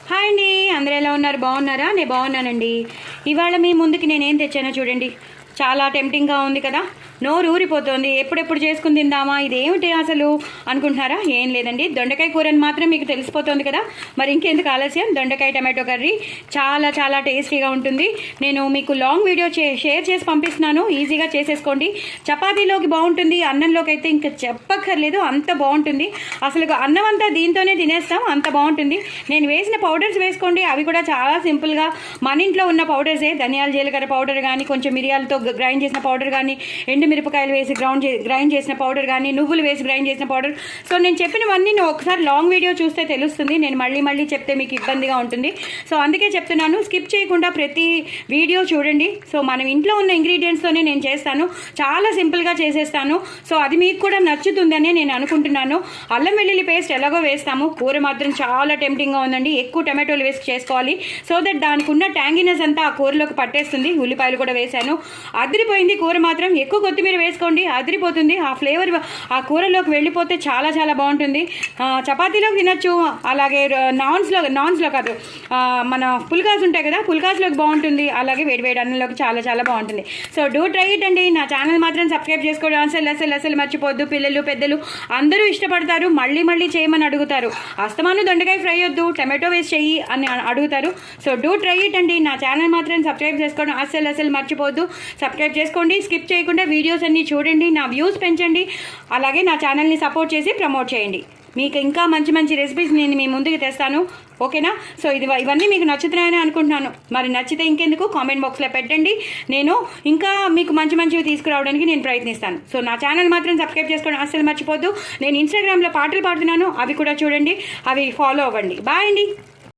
Hi అండి, అందరూ ఎలా ఉన్నారు? బాగున్నారా? నేను బాగున్నానండి. ఇవాళ మీ ముందుకి నేనేం తెచ్చానో చూడండి. చాలా టెంప్టింగ్గా ఉంది కదా, నోరు ఊరిపోతుంది. ఎప్పుడెప్పుడు చేసుకుని తిందామా, ఇదేమిటి అసలు అనుకుంటున్నారా? ఏం లేదండి, దొండకాయ కూరని మాత్రం మీకు తెలిసిపోతుంది కదా. మరి ఇంకెందుకు ఆలస్యం, దొండకాయ టమాటో కర్రీ చాలా చాలా టేస్టీగా ఉంటుంది. నేను మీకు లాంగ్ వీడియో షేర్ చేసి పంపిస్తున్నాను, ఈజీగా చేసేసుకోండి. చపాతీలోకి బాగుంటుంది, అన్నంలోకి అయితే ఇంకా చెప్పక్కర్లేదు, అంత బాగుంటుంది. అసలు అన్నం అంతా దీంతోనే తినేస్తాం, అంత బాగుంటుంది. నేను వేసిన పౌడర్స్ వేసుకోండి, అవి కూడా చాలా సింపుల్గా మన ఇంట్లో ఉన్న పౌడర్సే. ధనియాల జీలకర్ర పౌడర్ కానీ, కొంచెం మిరియాలతో గ్రైండ్ చేసిన పౌడర్ కానీ, మిరపకాయలు వేసి గ్రైండ్ చేసిన పౌడర్ కానీ, నువ్వులు వేసి గ్రైండ్ చేసిన పౌడర్. సో నేను చెప్పినవన్నీ నువ్వు ఒకసారి లాంగ్ వీడియో చూస్తే తెలుస్తుంది. నేను మళ్ళీ చెప్తే మీకు ఇబ్బందిగా ఉంటుంది. సో అందుకే చెప్తున్నాను, స్కిప్ చేయకుండా ప్రతి వీడియో చూడండి. సో మనం ఇంట్లో ఉన్న ఇంగ్రీడియంట్స్తోనే నేను చేస్తాను, చాలా సింపుల్గా చేసేస్తాను. సో అది మీకు కూడా నచ్చుతుందని నేను అనుకుంటున్నాను. అల్లం వెల్లుల్లి పేస్ట్ ఎలాగో వేస్తాము, కూర మాత్రం చాలా టెంప్టింగ్గా ఉందండి. ఎక్కువ టమాటోలు వేసి చేసుకోవాలి, సో దట్ దానికి ఉన్న ట్యాంగినెస్ అంతా ఆ కూరలోకి పట్టేస్తుంది. ఉల్లిపాయలు కూడా వేసాను, అదిరిపోయింది కూర మాత్రం. ఎక్కువ కొత్తిమీర వేసుకోండి, అదిరిపోతుంది. ఆ ఫ్లేవర్ ఆ కూరలోకి వెళ్ళిపోతే చాలా చాలా బాగుంటుంది. చపాతీలోకి తినచ్చు, అలాగే నాన్స్లో కాదు, మన పుల్కాస్ ఉంటాయి కదా, పుల్కాస్లోకి బాగుంటుంది, అలాగే వేడివేడి అన్నంలోకి చాలా చాలా బాగుంటుంది. సో డూ ట్రై ఇట్ అండి. నా ఛానల్ మాత్రం సబ్స్క్రైబ్ చేసుకోవడం అసలు మర్చిపోద్దు. పిల్లలు పెద్దలు అందరూ ఇష్టపడతారు, మళ్ళీ చేయమని అడుగుతారు. అస్తమాను దొండకాయ ఫ్రై వద్దు, టమాటో వేస్ట్ చెయ్యి అని అడుగుతారు. సో డూ ట్రై ఇట్ అండి. నా ఛానల్ మాత్రం సబ్స్క్రైబ్ చేసుకోవడం అసలు మర్చిపోద్దు. సబ్స్క్రైబ్ చేసుకోండి, స్కిప్ చేయకుండా వీడియోస్ అన్నీ చూడండి, నా వ్యూస్ పెంచండి, అలాగే నా ఛానల్ని సపోర్ట్ చేసి ప్రమోట్ చేయండి. మీకు ఇంకా మంచి రెసిపీస్ నేను మీ ముందుకు తెస్తాను, ఓకేనా? సో ఇవన్నీ మీకు నచ్చుతున్నాయని అనుకుంటున్నాను. మరి నచ్చితే ఇంకెందుకు కామెంట్ బాక్స్లో పెట్టండి, నేను ఇంకా మీకు మంచివి తీసుకురావడానికి నేను ప్రయత్నిస్తాను. సో నా ఛానల్ మాత్రం సబ్స్క్రైబ్ చేసుకోవడం అస్సలు మర్చిపోద్దు. నేను ఇన్స్టాగ్రామ్లో పాటలు పాడుతున్నాను, అవి కూడా చూడండి, అవి ఫాలో అవ్వండి. బాయ్ అండి.